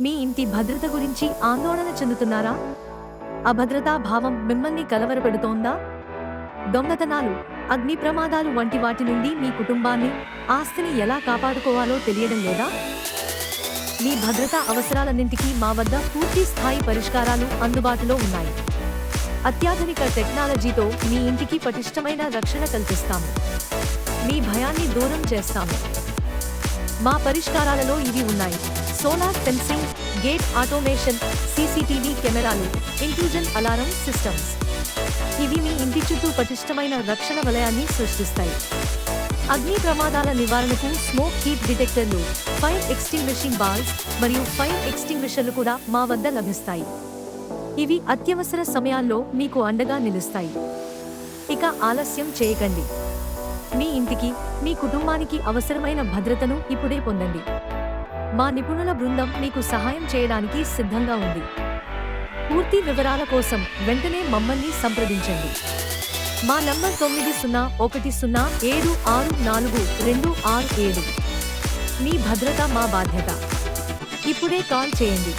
మీ ఇంటి భద్రత గురించి ఆందోళన చెందుతున్నారా? అభద్రతా భావం మిమ్మల్ని కలవరపెడుతోందా? దొంగతనాలు, అగ్ని ప్రమాదాలు వంటి వాటి నుండి మీ కుటుంబాన్ని, ఆస్తిని ఎలా కాపాడుకోవాలో తెలియడం లేదా? మీ భద్రతా అవసరాలన్నింటికీ మా వద్ద పూర్తి స్థాయి పరిష్కారాలు అందుబాటులో ఉన్నాయి. అత్యాధునిక టెక్నాలజీతో మీ ఇంటికి పటిష్టమైన రక్షణ కల్పిస్తాము. మీ భయాన్ని దూరం చేస్తాము. మా పరిష్కారాలలో ఇవి ఉన్నాయి: solar fencing, gate automation, CCTV కెమెరాలు, ఇంట్రూజన్ అలారం సిస్టమ్స్. ఇవి మీ ఇంటి చుట్టూ పటిష్టమైన రక్షణ వలయాన్ని సృష్టిస్తాయి. అగ్ని ప్రమాదాల నివారణకు smoke heat డిటెక్టర్లు, fire extinguishing balls మరియు ఫైర్ ఎక్స్టింగ్విషర్లు కూడా మా వద్ద లభిస్తాయి. ఇవి అత్యవసర సమయాల్లో మీకు అండగా నిలుస్తాయి. ఇక ఆలస్యం చేయకండి. మీ ఇంటికి, మీ కుటుంబానికి అవసరమైన భద్రతను ఇప్పుడే పొందండి. మా నిపుణుల బృందం మీకు సహాయం చేయడానికి సిద్ధంగా ఉంది. పూర్తి వివరాల కోసం వెంటనే మమ్మల్ని సంప్రదించండి. మా నంబర్ 9010764267. మీ భద్రత మా బాధ్యత. ఇప్పుడే కాల్ చేయండి.